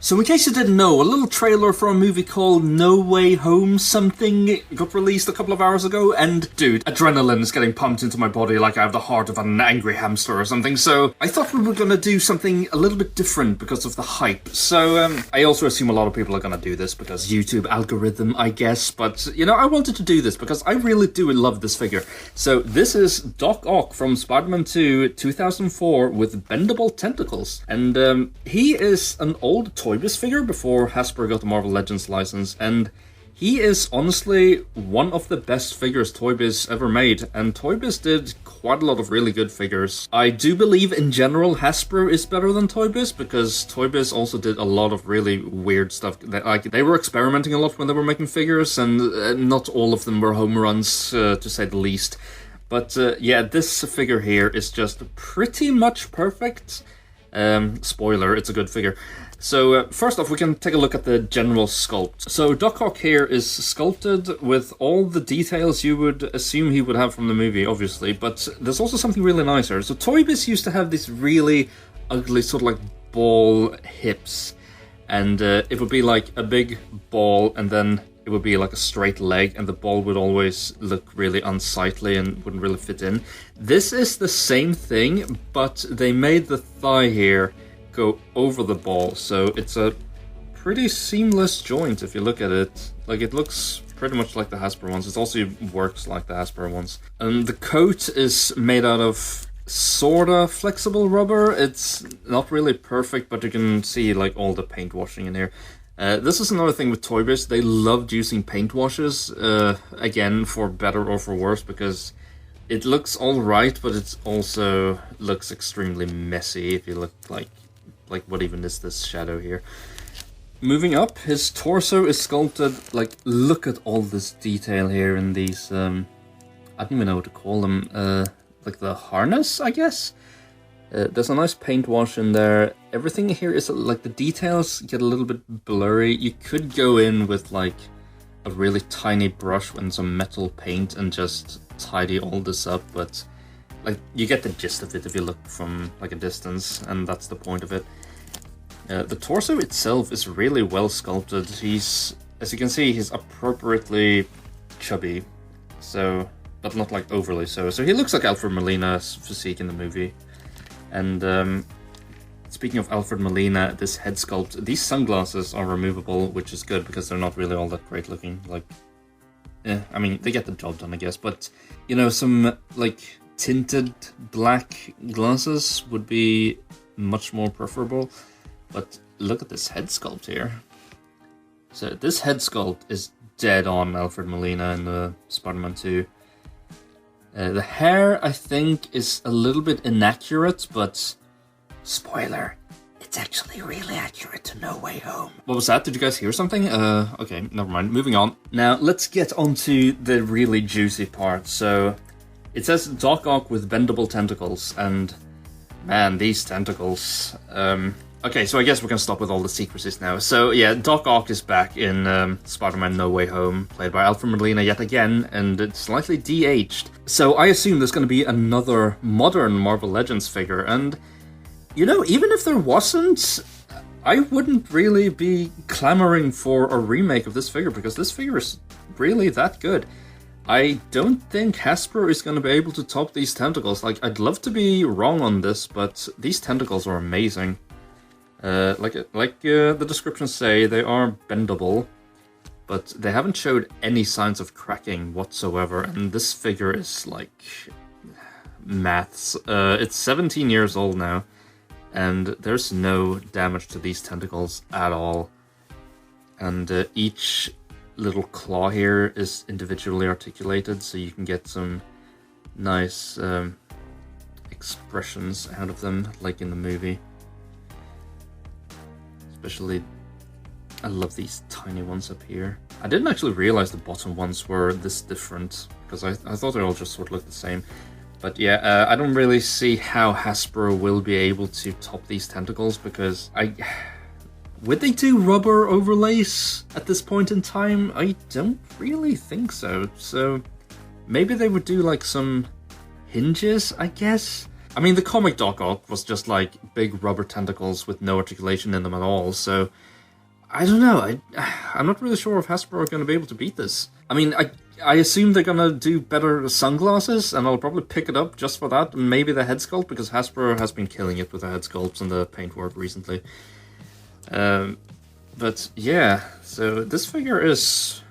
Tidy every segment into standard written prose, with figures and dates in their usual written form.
So in case you didn't know, a little trailer for a movie called No Way Home something got released a couple of hours ago, and dude, adrenaline is getting pumped into my body like I have the heart of an angry hamster or something, so I thought we were gonna do something a little bit different because of the hype. So I also assume a lot of people are gonna do this because YouTube algorithm, I guess, but you know, I wanted to do this because I really do love this figure. So this is Doc Ock from Spider-Man 2 2004 with bendable tentacles, and he is an old ToyBiz figure before Hasbro got the Marvel Legends license, and he is honestly one of the best figures ToyBiz ever made, and ToyBiz did quite a lot of really good figures. I do believe in general Hasbro is better than ToyBiz because ToyBiz also did a lot of really weird stuff. They were experimenting a lot when they were making figures, and not all of them were home runs, to say the least. But yeah, this figure here is just pretty much perfect. Spoiler, it's a good figure. So first off, we can take a look at the general sculpt. So Doc Ock here is sculpted with all the details you would assume he would have from the movie, obviously, but there's also something really nice here. So ToyBiz used to have these really ugly sort of like ball hips, and it would be like a big ball, and then it would be like a straight leg, and the ball would always look really unsightly and wouldn't really fit in. This is the same thing, but they made the thigh here go over the ball, so it's a pretty seamless joint if you look at it. Like, it looks pretty much like the Hasbro ones. It also works like the Hasbro ones. And the coat is made out of sorta flexible rubber. It's not really perfect, but you can see like all the paint washing in here. This is another thing with ToyBiz. They loved using paint washes, again, for better or for worse, because it looks alright, but it also looks extremely messy if you look like what even is this shadow here. Moving up, his torso is sculpted, like, look at all this detail here in these, I don't even know what to call them, like the harness, I guess? There's a nice paint wash in there. Everything here is, like, the details get a little bit blurry. You could go in with, like, a really tiny brush and some metal paint and just tidy all this up, but, like, you get the gist of it if you look from, like, a distance, and that's the point of it. The torso itself is really well sculpted. He's, as you can see, he's appropriately chubby, so, but not, like, overly so. So he looks like Alfred Molina's physique in the movie. And speaking of Alfred Molina, this head sculpt, these sunglasses are removable, which is good because they're not really all that great looking. Like, I mean, they get the job done, I guess, but, you know, some, like, tinted black glasses would be much more preferable. But look at this head sculpt here. So this head sculpt is dead on Alfred Molina in Spider-Man 2. The hair, I think, is a little bit inaccurate, but spoiler, it's actually really accurate to No Way Home. What was that? Did you guys hear something? Okay, never mind. Moving on. Now, let's get onto the really juicy part. So, it says Doc Ock with bendable tentacles, and man, these tentacles. Okay, so I guess we're gonna stop with all the secrecies now. So yeah, Doc Ock is back in Spider-Man No Way Home, played by Alfred Molina yet again, and it's slightly de-aged. So I assume there's gonna be another modern Marvel Legends figure, and you know, even if there wasn't, I wouldn't really be clamoring for a remake of this figure, because this figure is really that good. I don't think Hasbro is going to be able to top these tentacles. Like, I'd love to be wrong on this, but these tentacles are amazing. Like the descriptions say, they are bendable, but they haven't showed any signs of cracking whatsoever, and this figure is like maths. It's 17 years old now, and there's no damage to these tentacles at all. And each little claw here is individually articulated, so you can get some nice expressions out of them, like in the movie. Especially, I love these tiny ones up here. I didn't actually realize the bottom ones were this different, because I thought they all just sort of looked the same. But yeah, I don't really see how Hasbro will be able to top these tentacles, because would they do rubber overlays at this point in time? I don't really think so. So maybe they would do like some hinges, I guess? I mean, the comic Doc Ock was just like big rubber tentacles with no articulation in them at all, so I don't know. I'm not really sure if Hasbro are going to be able to beat this. I mean, I assume they're going to do better sunglasses, and I'll probably pick it up just for that. Maybe the head sculpt, because Hasbro has been killing it with the head sculpts and the paintwork recently. But yeah, so this figure is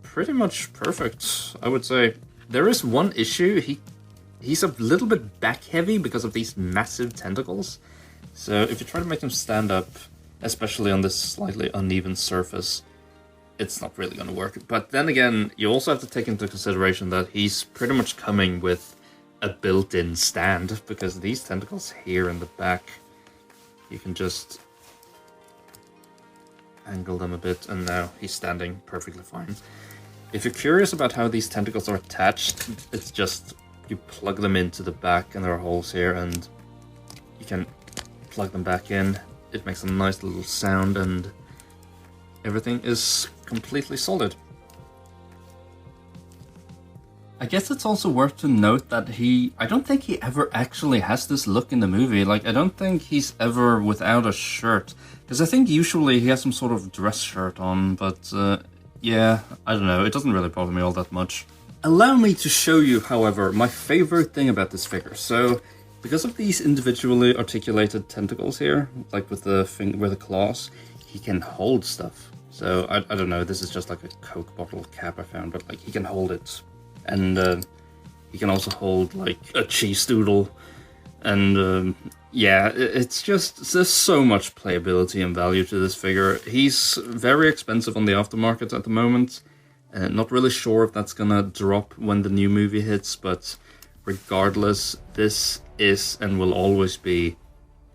pretty much perfect, I would say. There is one issue. He's a little bit back heavy because of these massive tentacles. So if you try to make him stand up, especially on this slightly uneven surface, it's not really going to work. But then again, you also have to take into consideration that he's pretty much coming with a built-in stand, because these tentacles here in the back, you can just angle them a bit, and now he's standing perfectly fine. If you're curious about how these tentacles are attached, it's just you plug them into the back, and there are holes here, and you can plug them back in. It makes a nice little sound, and everything is completely solid. I guess it's also worth to note that I don't think he ever actually has this look in the movie. Like, I don't think he's ever without a shirt. Because I think usually he has some sort of dress shirt on, but yeah, I don't know. It doesn't really bother me all that much. Allow me to show you, however, my favorite thing about this figure. So, because of these individually articulated tentacles here, like with the claws, he can hold stuff. So, I don't know, this is just like a Coke bottle cap I found, but like he can hold it. And he can also hold like a cheese doodle. And yeah, it's just, there's so much playability and value to this figure. He's very expensive on the aftermarket at the moment. Not really sure if that's gonna drop when the new movie hits, but regardless, this is and will always be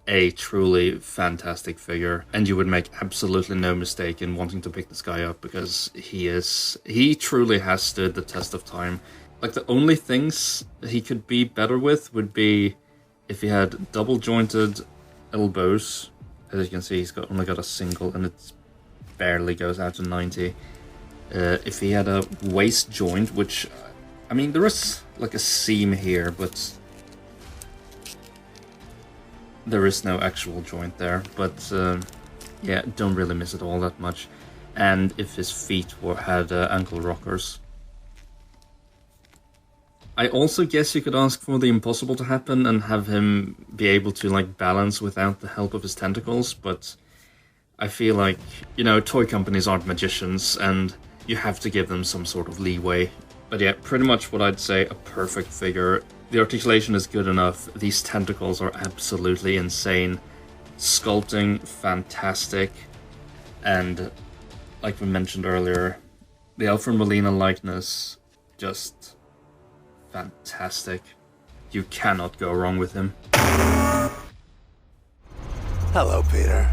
a truly fantastic figure, and you would make absolutely no mistake in wanting to pick this guy up, because he truly has stood the test of time. Like, the only things he could be better with would be if he had double jointed elbows. As you can see, he's only got a single, and it barely goes out to 90. If he had a waist joint, which, I mean, there is like a seam here, but there is no actual joint there. But yeah, don't really miss it all that much. And if his feet had ankle rockers. I also guess you could ask for the impossible to happen and have him be able to like balance without the help of his tentacles, but I feel like, you know, toy companies aren't magicians, and you have to give them some sort of leeway. But yeah, pretty much what I'd say, a perfect figure. The articulation is good enough. These tentacles are absolutely insane. Sculpting, fantastic. And like we mentioned earlier, the Alfred Molina likeness, just fantastic. You cannot go wrong with him. Hello, Peter.